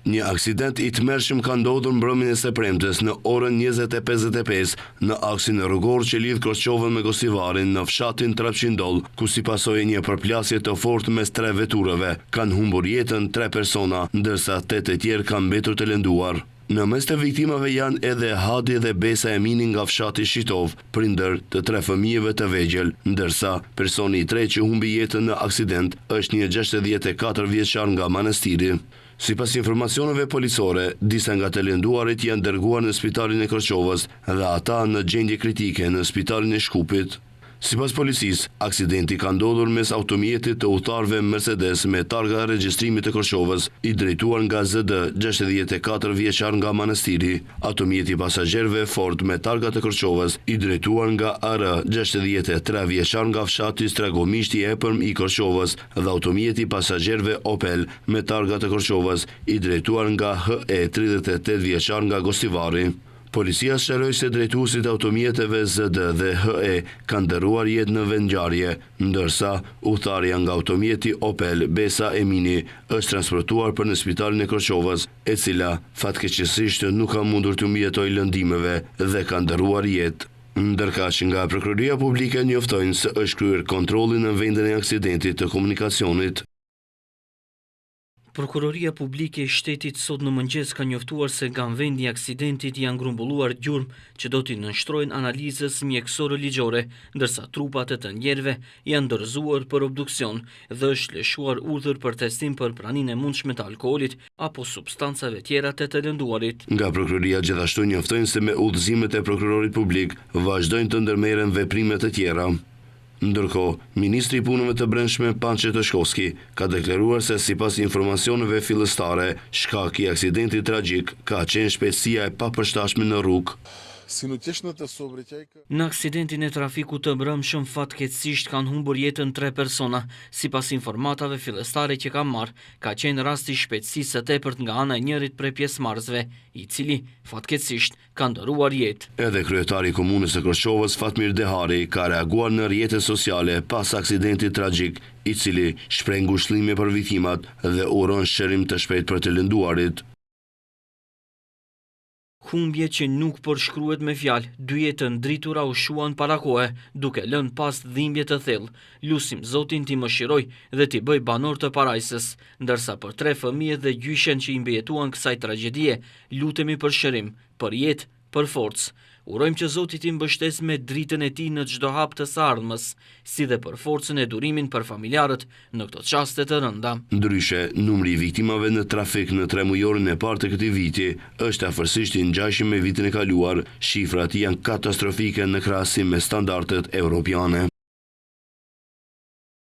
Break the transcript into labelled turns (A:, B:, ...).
A: Një aksident i tmerrshëm ka ndodhur mbrëmjen e së premtes në orën 20:55 në aksin rrugor që lidh Korçovën me Gosivarin në fshatin Trapçindoll, ku si pasojë një përplasje të fortë mes tre veturave, kanë humbur jetën 3 persona, ndërsa 8 të tjerë kanë mbetur të lënduar. Në mes të viktimave janë edhe Hadi dhe Besa Emini nga fshati Shitov, prindër të 3 fëmijëve të vegjël, ndërsa personi i tretë që humbi jetën në aksident është një 64 vjeçar nga Manastiri. Sipas informacioneve policore, disa nga të lënduarit janë dërguar në spitalin e Korçovës dhe ata në gjendje kritike në spitalin e Shkupit. Sipas policisë, aksidenti ka ndodhur mes automjetit të udhëtarëve Mercedes me targa regjistrimit të Korçovës, i drejtuar nga ZD 64 vjeçar nga Manastiri, automjeti pasagerëve Ford me targa të Korçovës, i drejtuar nga AR 63 vjeçar nga fshati Stragomishti Epërm i Korçovës dhe automjeti pasagerëve Opel me targa të Korçovës, i drejtuar nga HE 38 vjeçar nga Gosivari. Policia shëroi se drejtuesit e automjeteve ZD dhe HE kanë dëruar jetë në vendngjarje, ndërsa udhëtarja nga automjeti Opel Besa Emini është transportuar për në spitalin e Korçovës, e cila fatkeqësisht nuk ka mundur të mbijetojë lëndimeve dhe ka dëruar jetë. Ndërkaq nga Prokuroria Publike njoftojnë se është kryer kontrolli në vendin e aksidentit të komunikacionit.
B: Prokuroria Publike e Shtetit sot në mëngjes ka njoftuar se nga vendi i aksidentit janë grumbulluar gjurmë që do t'i nënshtrojnë analizës mjekësore ligjore, ndërsa trupat e të njerëve janë dorëzuar për obduksion dhe është lëshuar urdhër për testim për praninë e mundshme të alkoolit apo substancave tjera të të lënduarit.
A: Nga Prokuroria gjithashtu njoftojnë se me udhëzimet e prokurorit publik vazhdojnë të ndërmerren veprime të tjera. Ndërkohë, Ministri i Punëve të Brendshme Pançe Toshkovski ka deklaruar se sipas informacioneve fillestare, shkaki i aksidentit tragjik ka qenë shpejtësia e papërshtatshme në rrugë.
B: Në aksidentin e trafikut të mbrëmshëm fatkeqësisht kanë humbur jetën 3 persona. Sipas informatave fillestare që kam marrë, ka qenë rasti i shpejtësisë së tepërt nga ana e njërit prej pjesëmarrësve, i cili fatkeqësisht ka ndëruar jetë.
A: Edhe kryetari i komunës së Korçovës Fatmir Dehari ka reaguar në rrjetet sociale pas aksidentit tragjik, i cili shpreh ngushëllime për viktimat dhe uron shërim të shpejtë për të lënduarit.
B: Humbje që nuk përshkruhet me fjalë, 2 jetë ndritura u shuan para kohe, duke lënë pas dhimbje të thellë. Lusim Zotin t'i mëshiroj dhe t'i bëj banor të parajsës, ndërsa për 3 fëmijët dhe gjyshen që i mbijetuan kësaj tragjedie, lutemi për shërim, për jetë, për forcë. Urojmë që Zoti t'i mbështes me dritën e tij në çdo hap të së ardhmës, si dhe për forcën e durimin për familjarët në këto çaste të rënda.
A: Ndryshe, numri i viktimave në trafik në 3 mujorin e parë të këtij viti është afërsisht i ngjashëm me vitin e kaluar. Shifrat janë katastrofike në krahasim me standardet evropiane.